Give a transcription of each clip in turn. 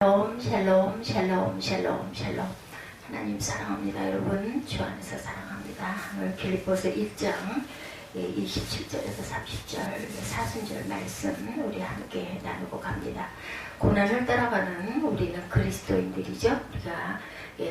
샬롬 샬롬 샬롬 샬롬 샬롬. 하나님 사랑합니다. 여러분 주 안에서 사랑합니다. 오늘 빌립보서 1장 27절에서 30절 사순절 말씀 우리 함께 나누고 갑니다. 고난을 따라가는 우리는 그리스도인들이죠. 우리가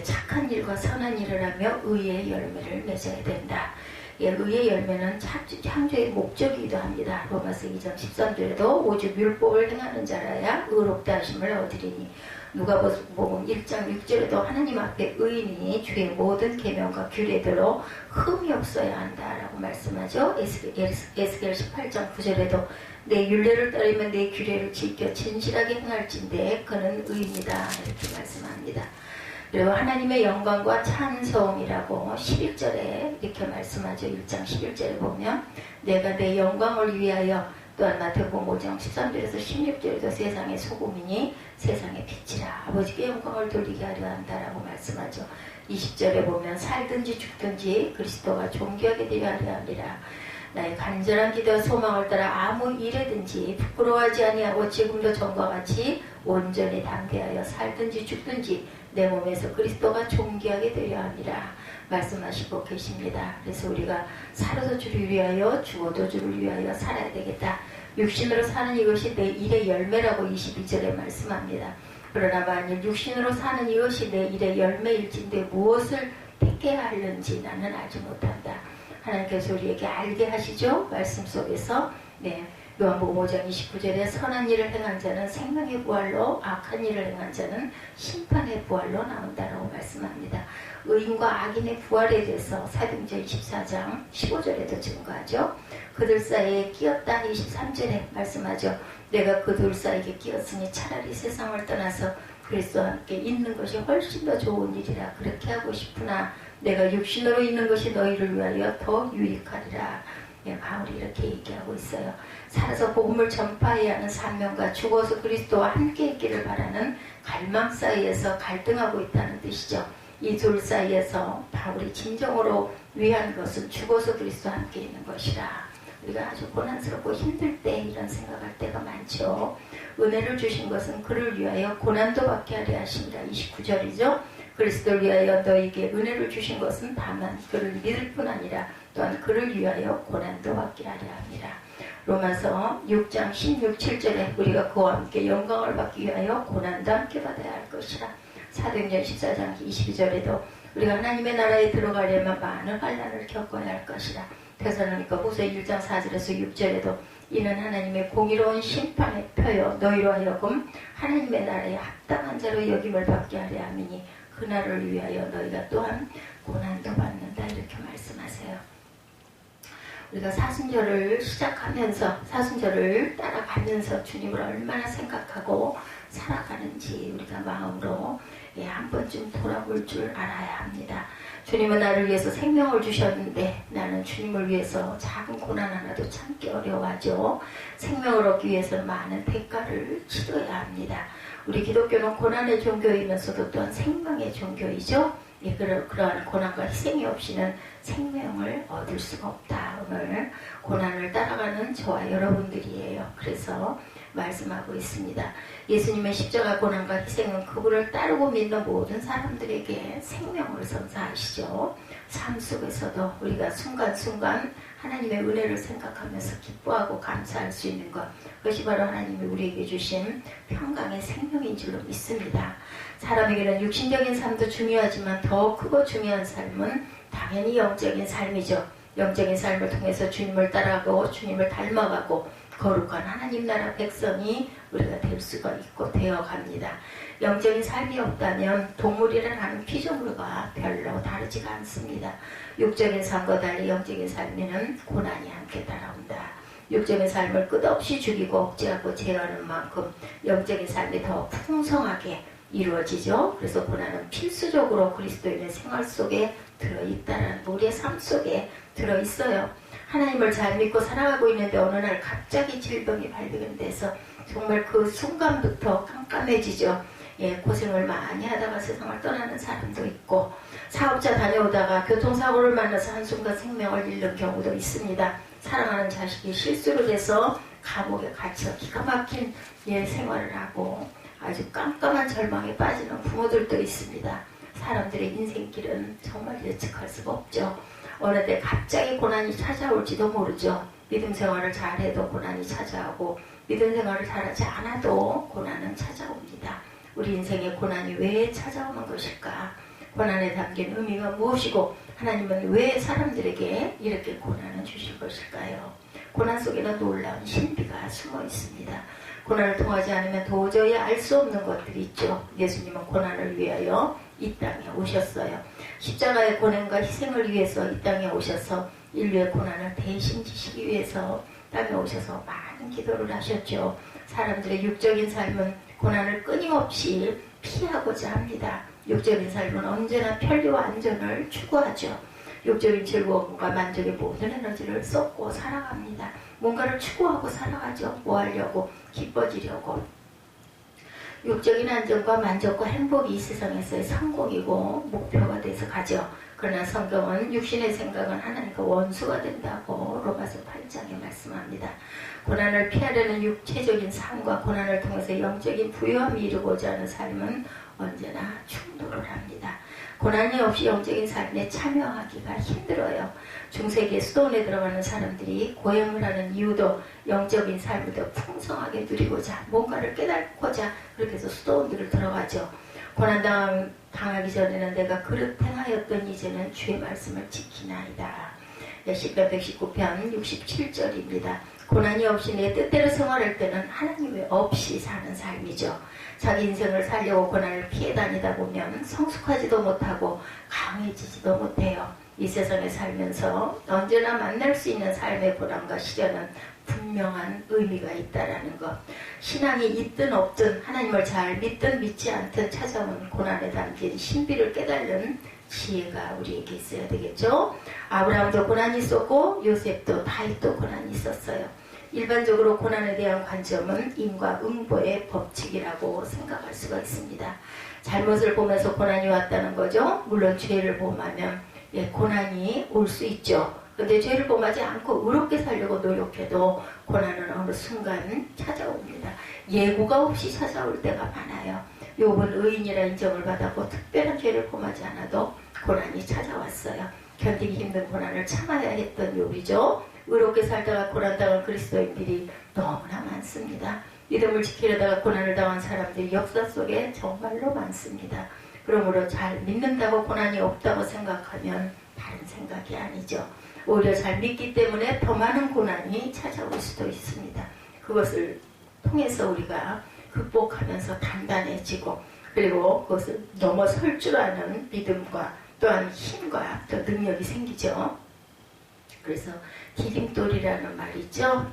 착한 일과 선한 일을 하며 의의 열매를 맺어야 된다. 의의 열매는 창조의 목적이기도 합니다. 로마서 2장 13절에도 오직 율법을 행하는 자라야 의롭다 하심을 얻으리니, 누가복음 1장 6절에도 하나님 앞에 의인이 주의 모든 계명과 규례대로 흠이 없어야 한다라고 말씀하죠. 에스겔 18장 9절에도 내 율례를 따르면 내 규례를 지켜 진실하게 행할진대 그는 의입니다, 이렇게 말씀합니다. 그리고 하나님의 영광과 찬송이라고 11절에 이렇게 말씀하죠. 1장 11절에 보면 내가 내 영광을 위하여, 또한 마태복음 5장 13절에서 16절에도 세상의 소금이니 세상의 빛이라 아버지께 영광을 돌리게 하려 한다라고 말씀하죠. 20절에 보면 살든지 죽든지 그리스도가 존귀하게 되려 하려 함이라. 나의 간절한 기도와 소망을 따라 아무 일에든지 부끄러워하지 아니하고 지금도 전과 같이 온전히 담대하여 살든지 죽든지 내 몸에서 그리스도가 존귀하게 되려 함이라 말씀하시고 계십니다. 그래서 우리가 살아도 주를 위하여 죽어도 주를 위하여 살아야 되겠다. 육신으로 사는 이것이 내 일의 열매라고 22절에 말씀합니다. 그러나 만일 육신으로 사는 이것이 내 일의 열매일진데 무엇을 택해야 하는지 나는 알지 못한다. 하나님께서 우리에게 알게 하시죠. 말씀 속에서. 요한복음 5장 29절에 선한 일을 행한 자는 생명의 부활로, 악한 일을 행한 자는 심판의 부활로 나온다라고 말씀합니다. 의인과 악인의 부활에 대해서 사도행전 24장 15절에도 증거하죠. 그들 사이에 끼었다 23절에 말씀하죠. 내가 그들 사이에 끼었으니 차라리 세상을 떠나서 그리스도와 함께 있는 것이 훨씬 더 좋은 일이라 그렇게 하고 싶으나 내가 육신으로 있는 것이 너희를 위하여 더 유익하리라. 바울이 이렇게 얘기하고 있어요. 살아서 복음을 전파해야 하는 사명과 죽어서 그리스도와 함께 있기를 바라는 갈망 사이에서 갈등하고 있다는 뜻이죠. 이 둘 사이에서 바울이 진정으로 위한 것은 죽어서 그리스도와 함께 있는 것이라. 우리가 아주 고난스럽고 힘들 때 이런 생각할 때가 많죠. 은혜를 주신 것은 그를 위하여 고난도 받게 하려 하십니다. 29절이죠. 그리스도를 위하여 너에게 은혜를 주신 것은 다만 그를 믿을 뿐 아니라 또한 그를 위하여 고난도 받게 하려 합니다. 로마서 6장 16, 7절에 우리가 그와 함께 영광을 받기 위하여 고난도 함께 받아야 할 것이라. 사도행전 14장 22절에도 우리가 하나님의 나라에 들어가려면 많은 환난을 겪어야 할 것이라. 데살로니가 후서 1장 4절에서 6절에도 이는 하나님의 공의로운 심판의 표요 너희로 하여금 하나님의 나라에 합당한 자로 여김을 받게 하려 함이니 그날을 위하여 너희가 또한 고난도 받는다, 이렇게 말씀하세요. 우리가 사순절을 시작하면서 사순절을 따라가면서 주님을 얼마나 생각하고 살아가는지 우리가 마음으로 한 번쯤 돌아볼 줄 알아야 합니다. 주님은 나를 위해서 생명을 주셨는데 나는 주님을 위해서 작은 고난 하나도 참기 어려워하죠. 생명을 얻기 위해서는 많은 대가를 치러야 합니다. 우리 기독교는 고난의 종교이면서도 또한 생명의 종교이죠. 그러한 고난과 희생이 없이는 생명을 얻을 수가 없다. 오늘 고난을 따라가는 저와 여러분들이에요. 그래서 말씀하고 있습니다. 예수님의 십자가 고난과 희생은 그분을 따르고 믿는 모든 사람들에게 생명을 선사하시죠. 삶 속에서도 우리가 순간순간 하나님의 은혜를 생각하면서 기뻐하고 감사할 수 있는 것, 그것이 바로 하나님이 우리에게 주신 평강의 생명인 줄로 믿습니다. 사람에게는 육신적인 삶도 중요하지만 더 크고 중요한 삶은 당연히 영적인 삶이죠. 영적인 삶을 통해서 주님을 따라가고 주님을 닮아가고 거룩한 하나님 나라 백성이 우리가 될 수가 있고 되어갑니다. 영적인 삶이 없다면 동물이라는 피조물과 별로 다르지가 않습니다. 육적인 삶과 달리 영적인 삶에는 고난이 함께 따라온다. 육적인 삶을 끝없이 죽이고 억제하고 제어하는 만큼 영적인 삶이 더 풍성하게 이루어지죠. 그래서 고난은 필수적으로 그리스도인의 생활 속에 들어있다는, 우리의 삶 속에 들어있어요. 하나님을 잘 믿고 살아가고 있는데 어느 날 갑자기 질병이 발견돼서 정말 그 순간부터 깜깜해지죠. 고생을 많이 하다가 세상을 떠나는 사람도 있고, 사업자 다녀오다가 교통사고를 만나서 한순간 생명을 잃는 경우도 있습니다. 사랑하는 자식이 실수를 해서 감옥에 갇혀 기가 막힌 생활을 하고 아주 깜깜한 절망에 빠지는 부모들도 있습니다. 사람들의 인생길은 정말 예측할 수가 없죠. 어느 때 갑자기 고난이 찾아올지도 모르죠. 믿음 생활을 잘해도 고난이 찾아오고 믿음 생활을 잘하지 않아도 고난은 찾아옵니다. 우리 인생에 고난이 왜 찾아오는 것일까? 고난에 담긴 의미가 무엇이고 하나님은 왜 사람들에게 이렇게 고난을 주실 것일까요? 고난 속에는 놀라운 신비가 숨어 있습니다. 고난을 통하지 않으면 도저히 알 수 없는 것들이 있죠. 예수님은 고난을 위하여 이 땅에 오셨어요. 십자가의 고난과 희생을 위해서 이 땅에 오셔서 인류의 고난을 대신 지시기 위해서 땅에 오셔서 많은 기도를 하셨죠. 사람들의 육적인 삶은 고난을 끊임없이 피하고자 합니다. 육적인 삶은 언제나 편리와 안전을 추구하죠. 육적인 즐거움과 만족의 모든 에너지를 쏟고 살아갑니다. 뭔가를 추구하고 살아가죠. 뭐 하려고? 기뻐지려고. 육적인 안정과 만족과 행복이 이 세상에서의 성공이고 목표가 돼서 가죠. 그러나 성경은 육신의 생각은 하나님과 원수가 된다고 로마서 8장에 말씀합니다. 고난을 피하려는 육체적인 삶과 고난을 통해서 영적인 부유함이 이루고자 하는 삶은 언제나 충돌을 합니다. 고난이 없이 영적인 삶에 참여하기가 힘들어요. 중세기에 수도원에 들어가는 사람들이 고행을 하는 이유도 영적인 삶을 더 풍성하게 누리고자 뭔가를 깨닫고자 그렇게 해서 수도원들을 들어가죠. 고난당하기 전에는 내가 그릇 행하였던 이제는 주의 말씀을 지키나이다. 시편 119편 67절입니다. 고난이 없이 내 뜻대로 생활할 때는 하나님 없이 사는 삶이죠. 자기 인생을 살려고 고난을 피해 다니다 보면 성숙하지도 못하고 강해지지도 못해요. 이 세상에 살면서 언제나 만날 수 있는 삶의 고난과 시련은 분명한 의미가 있다라는 것. 신앙이 있든 없든 하나님을 잘 믿든 믿지 않든 찾아온 고난에 담긴 신비를 깨달는 지혜가 우리에게 있어야 되겠죠. 아브라함도 고난이 있었고 요셉도 다윗도 고난이 있었어요. 일반적으로 고난에 대한 관점은 인과응보의 법칙이라고 생각할 수가 있습니다. 잘못을 보면서 고난이 왔다는 거죠. 물론 죄를 범하면 고난이 올 수 있죠. 그런데 죄를 범하지 않고 의롭게 살려고 노력해도 고난은 어느 순간 찾아옵니다. 예고가 없이 찾아올 때가 많아요. 욥은 의인이라 인정을 받았고 특별한 죄를 범하지 않아도 고난이 찾아왔어요. 견디기 힘든 고난을 참아야 했던 욥이죠. 의롭게 살다가 고난당한 그리스도인들이 너무나 많습니다. 믿음을 지키려다가 고난을 당한 사람들이 역사 속에 정말로 많습니다. 그러므로 잘 믿는다고 고난이 없다고 생각하면 다른 생각이 아니죠. 오히려 잘 믿기 때문에 더 많은 고난이 찾아올 수도 있습니다. 그것을 통해서 우리가 극복하면서 단단해지고 그리고 그것을 넘어설 줄 아는 믿음과 또한 힘과 또 능력이 생기죠. 그래서 디딤돌이라는 말이 있죠.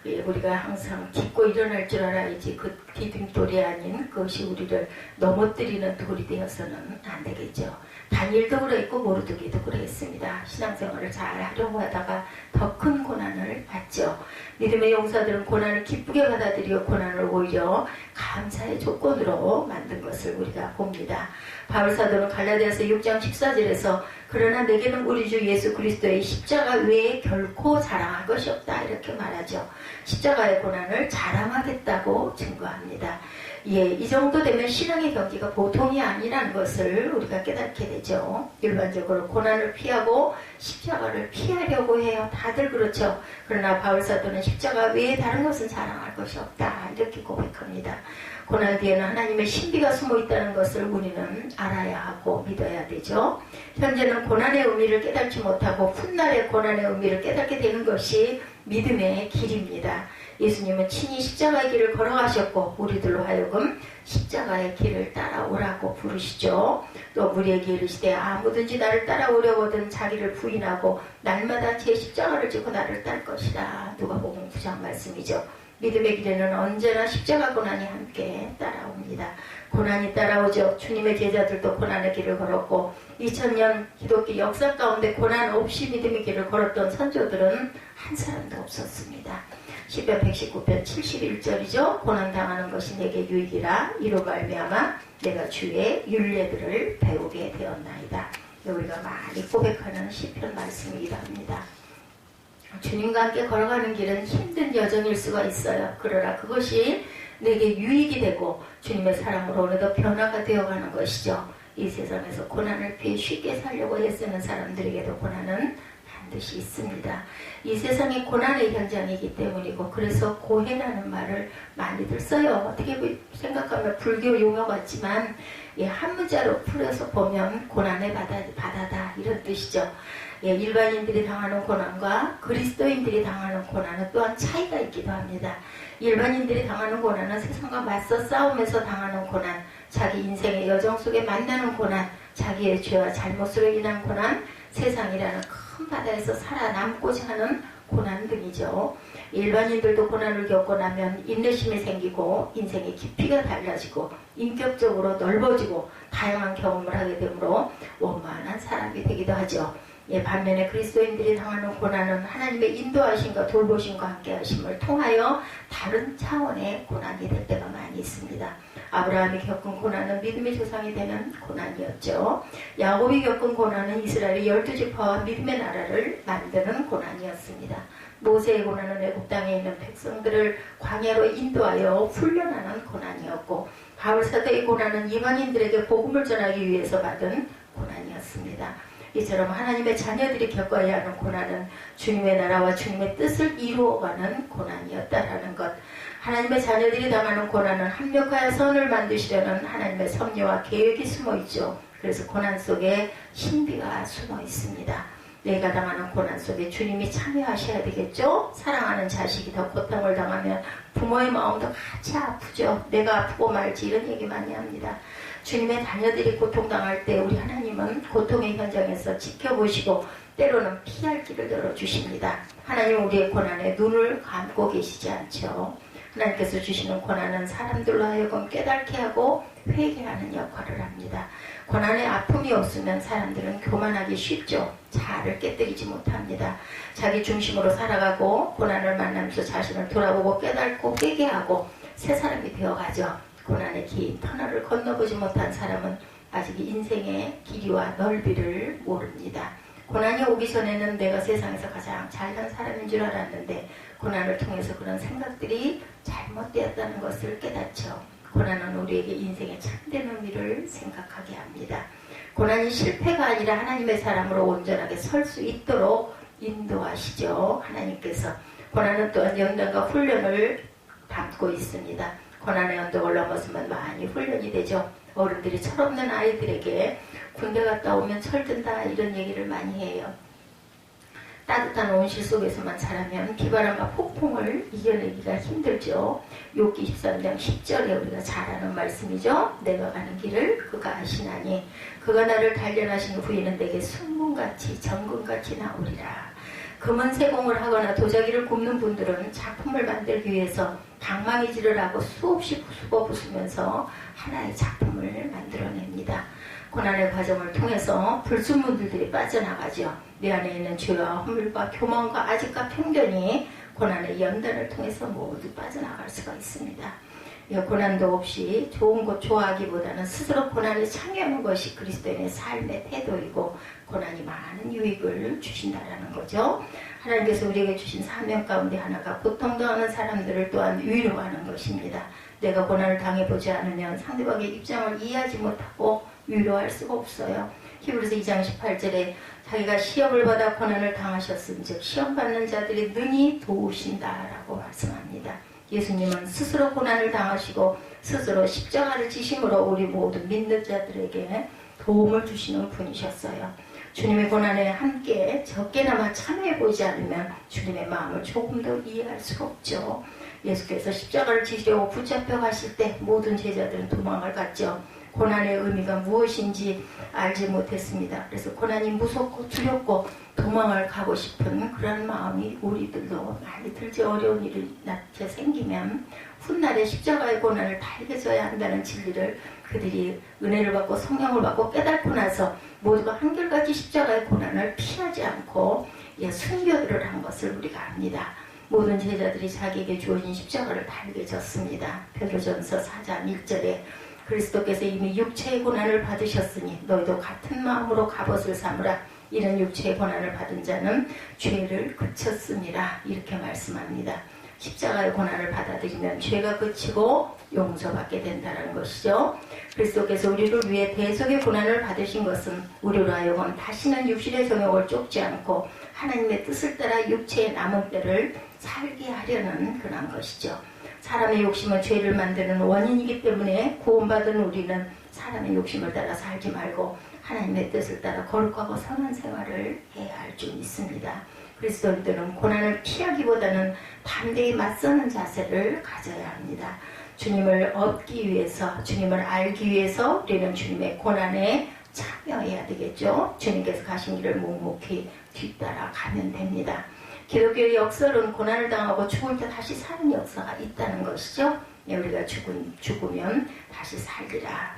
우리가 항상 딛고 일어날 줄 알아야지 그 디딤돌이 아닌 그것이 우리를 넘어뜨리는 돌이 되어서는 안 되겠죠. 다니엘도 그랬고 모르드게도 그랬습니다. 신앙생활을 잘 하려고 하다가 더 큰 고난을 받죠. 믿음의 용사들은 고난을 기쁘게 받아들여 고난을 오히려 감사의 조건으로 만든 것을 우리가 봅니다. 바울사도는 갈라디아서 6장 14절에서 그러나 내게는 우리 주 예수 그리스도의 십자가 외에 결코 자랑할 것이 없다 이렇게 말하죠. 십자가의 고난을 자랑하겠다고 증거합니다. 이 정도 되면 신앙의 경기가 보통이 아니라는 것을 우리가 깨닫게 되죠. 일반적으로 고난을 피하고 십자가를 피하려고 해요. 다들 그렇죠. 그러나 바울사도는 십자가 외에 다른 것은 자랑할 것이 없다 이렇게 고백합니다. 고난 뒤에는 하나님의 신비가 숨어 있다는 것을 우리는 알아야 하고 믿어야 되죠. 현재는 고난의 의미를 깨닫지 못하고 훗날의 고난의 의미를 깨닫게 되는 것이 믿음의 길입니다. 예수님은 친히 십자가의 길을 걸어가셨고 우리들로 하여금 십자가의 길을 따라오라고 부르시죠. 또 우리에게 이르시되 아무든지 나를 따라오려거든 자기를 부인하고 날마다 제 십자가를 지고 나를 딸 것이라. 누가복음 9장 말씀이죠. 믿음의 길에는 언제나 십자가 고난이 함께 따라옵니다. 고난이 따라오죠. 주님의 제자들도 고난의 길을 걸었고 2000년 기독교 역사 가운데 고난 없이 믿음의 길을 걸었던 선조들은 한 사람도 없었습니다. 시편 119편 71절이죠. 고난당하는 것이 내게 유익이라 이로 말미암아 내가 주의 율례들을 배우게 되었나이다. 우리가 많이 고백하는 시편 말씀이기도 합니다. 주님과 함께 걸어가는 길은 힘든 여정일 수가 있어요. 그러나 그것이 내게 유익이 되고 주님의 사랑으로 어느덧 변화가 되어가는 것이죠. 이 세상에서 고난을 피해 쉽게 살려고 애쓰는 사람들에게도 고난은 반드시 있습니다. 이 세상이 고난의 현장이기 때문이고, 그래서 고해라는 말을 많이들 써요. 어떻게 생각하면 불교 용어 같지만 한 문자로 풀어서 보면 고난의 바다다 이런 뜻이죠. 일반인들이 당하는 고난과 그리스도인들이 당하는 고난은 또한 차이가 있기도 합니다. 일반인들이 당하는 고난은 세상과 맞서 싸우면서 당하는 고난, 자기 인생의 여정 속에 만나는 고난, 자기의 죄와 잘못으로 인한 고난, 세상이라는 큰 바다에서 살아남고자 하는 고난 등이죠. 일반인들도 고난을 겪고 나면 인내심이 생기고 인생의 깊이가 달라지고 인격적으로 넓어지고 다양한 경험을 하게 되므로 원만한 사람이 되기도 하죠. 반면에 그리스도인들이 당하는 고난은 하나님의 인도하심과 돌보심과 함께하심을 통하여 다른 차원의 고난이 될 때가 많이 있습니다. 아브라함이 겪은 고난은 믿음의 조상이 되는 고난이었죠. 야곱이 겪은 고난은 이스라엘의 12지파와 믿음의 나라를 만드는 고난이었습니다. 모세의 고난은 애굽 땅에 있는 백성들을 광야로 인도하여 훈련하는 고난이었고, 바울 사도의 고난은 이방인들에게 복음을 전하기 위해서 받은 고난이었습니다. 이처럼 하나님의 자녀들이 겪어야 하는 고난은 주님의 나라와 주님의 뜻을 이루어가는 고난이었다라는 것. 하나님의 자녀들이 당하는 고난은 합력하여 선을 만드시려는 하나님의 섭리와 계획이 숨어 있죠. 그래서 고난 속에 신비가 숨어 있습니다. 내가 당하는 고난 속에 주님이 참여하셔야 되겠죠. 사랑하는 자식이 더 고통을 당하면 부모의 마음도 같이 아프죠. 내가 아프고 말지 이런 얘기 많이 합니다. 주님의 자녀들이 고통당할 때 우리 하나님은 고통의 현장에서 지켜보시고 때로는 피할 길을 열어주십니다. 하나님은 우리의 고난에 눈을 감고 계시지 않죠. 하나님께서 주시는 고난은 사람들로 하여금 깨닫게 하고 회개하는 역할을 합니다. 고난의 아픔이 없으면 사람들은 교만하기 쉽죠. 자아를 깨뜨리지 못합니다. 자기 중심으로 살아가고 고난을 만나면서 자신을 돌아보고 깨닫고 회개하고 새 사람이 되어가죠. 고난의 긴 터널을 건너보지 못한 사람은 아직 인생의 길이와 넓이를 모릅니다. 고난이 오기 전에는 내가 세상에서 가장 잘난 사람인 줄 알았는데 고난을 통해서 그런 생각들이 잘못되었다는 것을 깨닫죠. 고난은 우리에게 인생의 참된 의미를 생각하게 합니다. 고난이 실패가 아니라 하나님의 사람으로 온전하게 설 수 있도록 인도하시죠. 하나님께서. 고난은 또한 연단과 훈련을 담고 있습니다. 고난의 언덕을 넘어서면 많이 훈련이 되죠. 어른들이 철없는 아이들에게 군대 갔다 오면 철든다 이런 얘기를 많이 해요. 따뜻한 온실 속에서만 자라면 비바람과 폭풍을 이겨내기가 힘들죠. 욥기 13장 10절에 우리가 잘 아는 말씀이죠. 내가 가는 길을 그가 아시나니 그가 나를 단련하신 후에는 내게 순문같이 정금같이 나오리라. 금은 세공을 하거나 도자기를 굽는 분들은 작품을 만들기 위해서 방망이질을 하고 수없이 부수면서 하나의 작품을 만들어냅니다. 고난의 과정을 통해서 불순물들이 빠져나가죠. 내 안에 있는 죄와 허물과 교만과 아집과 편견이 고난의 연단을 통해서 모두 빠져나갈 수가 있습니다. 고난도 없이 좋은 것 좋아하기보다는 스스로 고난에 참여하는 것이 그리스도인의 삶의 태도이고 고난이 많은 유익을 주신다라는 거죠. 하나님께서 우리에게 주신 사명 가운데 하나가 고통당하는 사람들을 또한 위로하는 것입니다. 내가 고난을 당해보지 않으면 상대방의 입장을 이해하지 못하고 위로할 수가 없어요. 히브리서 2장 18절에 자기가 시험을 받아 고난을 당하셨은즉 시험 받는 자들이 능히 도우신다라고 말씀합니다. 예수님은 스스로 고난을 당하시고 스스로 십자가를 지심으로 우리 모두 믿는 자들에게 도움을 주시는 분이셨어요. 주님의 고난에 함께 적게나마 참여해보지 않으면 주님의 마음을 조금 더 이해할 수가 없죠. 예수께서 십자가를 지시려고 붙잡혀 가실 때 모든 제자들은 도망을 갔죠. 고난의 의미가 무엇인지 알지 못했습니다. 그래서 고난이 무섭고 두렵고 도망을 가고 싶은 그런 마음이 우리들도 많이 들지. 어려운 일이 낮게 생기면 훗날에 십자가의 고난을 달게져야 한다는 진리를 그들이 은혜를 받고 성령을 받고 깨닫고 나서 모두가 한결같이 십자가의 고난을 피하지 않고 순교들을 한 것을 우리가 압니다. 모든 제자들이 자기에게 주어진 십자가를 달게 졌습니다. 베드로전서 4장 1절에 그리스도께서 이미 육체의 고난을 받으셨으니 너희도 같은 마음으로 갑옷을 삼으라. 이런 육체의 고난을 받은 자는 죄를 그쳤습니다. 이렇게 말씀합니다. 십자가의 고난을 받아들이면 죄가 그치고 용서받게 된다는 것이죠. 그리스도께서 우리를 위해 대속의 고난을 받으신 것은 우리로 하여금 다시는 육신의 정욕을 쫓지 않고 하나님의 뜻을 따라 육체의 남은 때를 살게 하려는 그런 것이죠. 사람의 욕심은 죄를 만드는 원인이기 때문에 구원받은 우리는 사람의 욕심을 따라 살지 말고 하나님의 뜻을 따라 거룩하고 선한 생활을 해야 할 줄 믿습니다. 그리스도인들은 고난을 피하기보다는 담대히 맞서는 자세를 가져야 합니다. 주님을 얻기 위해서, 주님을 알기 위해서 우리는 주님의 고난에 참여해야 되겠죠. 주님께서 가신 길을 묵묵히 뒤따라 가면 됩니다. 기독교의 역설은 고난을 당하고 죽을 때 다시 사는 역사가 있다는 것이죠. 우리가 죽으면 다시 살리라.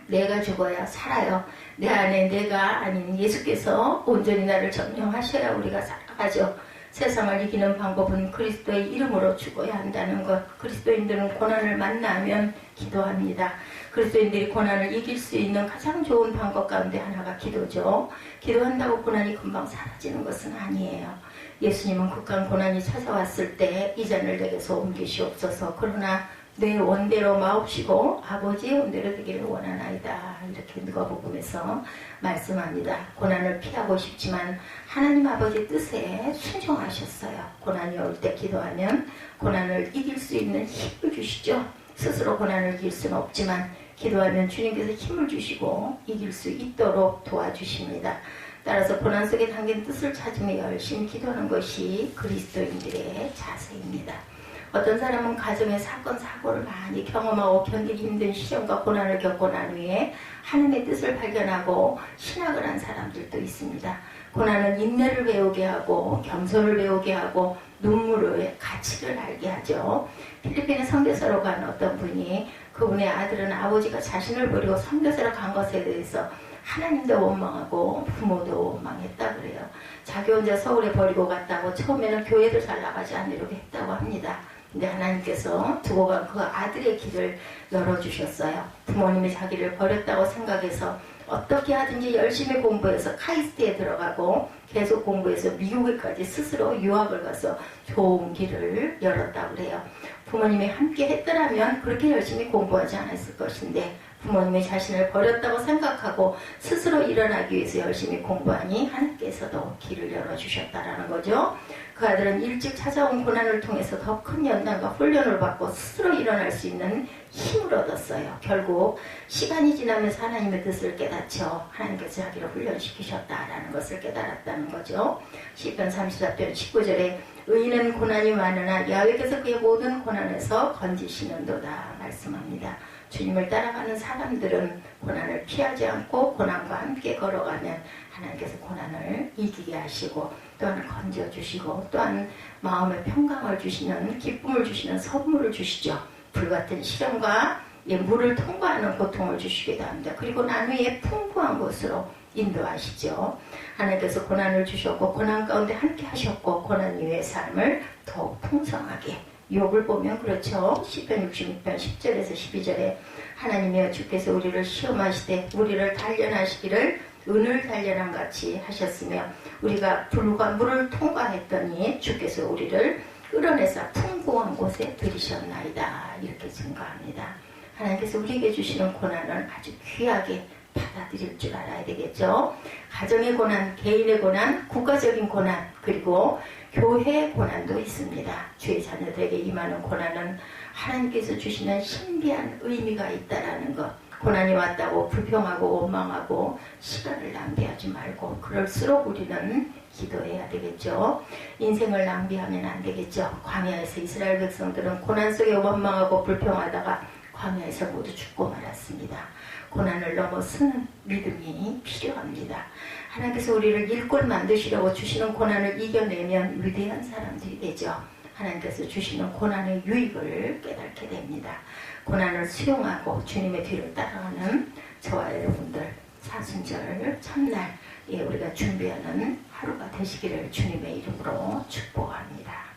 내가 죽어야 살아요. 내 안에 내가 아닌 예수께서 온전히 나를 점령하셔야 우리가 살아가죠. 세상을 이기는 방법은 그리스도의 이름으로 죽어야 한다는 것. 그리스도인들은 고난을 만나면 기도합니다. 그리스도인들이 고난을 이길 수 있는 가장 좋은 방법 가운데 하나가 기도죠. 기도한다고 고난이 금방 사라지는 것은 아니에요. 예수님은 극한 고난이 찾아왔을 때 이 잔을 내게서 옮기시옵소서. 그러나 내 원대로 마옵시고 아버지의 원대로 되기를 원하나이다. 이렇게 누가복음에서 말씀합니다. 고난을 피하고 싶지만 하나님 아버지 뜻에 순종하셨어요. 고난이 올 때 기도하면 고난을 이길 수 있는 힘을 주시죠. 스스로 고난을 이길 수는 없지만 기도하면 주님께서 힘을 주시고 이길 수 있도록 도와주십니다. 따라서 고난 속에 담긴 뜻을 찾으며 열심히 기도하는 것이 그리스도인들의 자세입니다. 어떤 사람은 가정의 사건, 사고를 많이 경험하고 견디기 힘든 시련과 고난을 겪고 난 후에 하나님의 뜻을 발견하고 신학을 한 사람들도 있습니다. 고난은 인내를 배우게 하고 겸손을 배우게 하고 눈물의 가치를 알게 하죠. 필리핀에 선교사로 간 어떤 분이 그분의 아들은 아버지가 자신을 버리고 선교사로 간 것에 대해서 하나님도 원망하고 부모도 원망했다 그래요. 자기 혼자 서울에 버리고 갔다고 처음에는 교회도 잘 나가지 않으려고 했다고 합니다. 근데 하나님께서 두고 간 그 아들의 길을 열어주셨어요. 부모님이 자기를 버렸다고 생각해서 어떻게 하든지 열심히 공부해서 카이스트에 들어가고 계속 공부해서 미국에까지 스스로 유학을 가서 좋은 길을 열었다고 그래요. 부모님이 함께 했더라면 그렇게 열심히 공부하지 않았을 것인데 부모님이 자신을 버렸다고 생각하고 스스로 일어나기 위해서 열심히 공부하니 하나님께서도 길을 열어주셨다라는 거죠. 그 아들은 일찍 찾아온 고난을 통해서 더 큰 연단과 훈련을 받고 스스로 일어날 수 있는 힘을 얻었어요. 결국 시간이 지나면서 하나님의 뜻을 깨닫죠. 하나님께서 자기를 훈련시키셨다라는 것을 깨달았다는 거죠. 시편 34편 19절에 의인은 고난이 많으나 야훼께서 그의 모든 고난에서 건지시는도다 말씀합니다. 주님을 따라가는 사람들은 고난을 피하지 않고 고난과 함께 걸어가면 하나님께서 고난을 이기게 하시고 또한 건져주시고 또한 마음의 평강을 주시는 기쁨을 주시는 선물을 주시죠. 불같은 시련과 물을 통과하는 고통을 주시기도 합니다. 그리고 난 후에 풍부한 곳으로 인도하시죠. 하나님께서 고난을 주셨고 고난 가운데 함께 하셨고 고난 이후의 삶을 더욱 풍성하게 욥을 보면 그렇죠. 시편 66편 10절에서 12절에 하나님이여 주께서 우리를 시험하시되 우리를 단련하시기를 은을 단련한 같이 하셨으며 우리가 불과 물을 통과했더니 주께서 우리를 끌어내사 풍부한 곳에 들이셨나이다. 이렇게 증거합니다. 하나님께서 우리에게 주시는 고난을 아주 귀하게 받아들일 줄 알아야 되겠죠. 가정의 고난, 개인의 고난, 국가적인 고난, 그리고 교회의 고난도 있습니다. 주의 자녀들에게 임하는 고난은 하나님께서 주시는 신비한 의미가 있다라는 것. 고난이 왔다고 불평하고 원망하고 시간을 낭비하지 말고 그럴수록 우리는 기도해야 되겠죠. 인생을 낭비하면 안 되겠죠. 광야에서 이스라엘 백성들은 고난 속에 원망하고 불평하다가 광야에서 모두 죽고 말았습니다. 고난을 넘어서는 믿음이 필요합니다. 하나님께서 우리를 일꾼 만드시려고 주시는 고난을 이겨내면 위대한 사람들이 되죠. 하나님께서 주시는 고난의 유익을 깨닫게 됩니다. 고난을 수용하고 주님의 뒤를 따라가는 저와 여러분들 사순절 첫날 우리가 준비하는 하루가 되시기를 주님의 이름으로 축복합니다.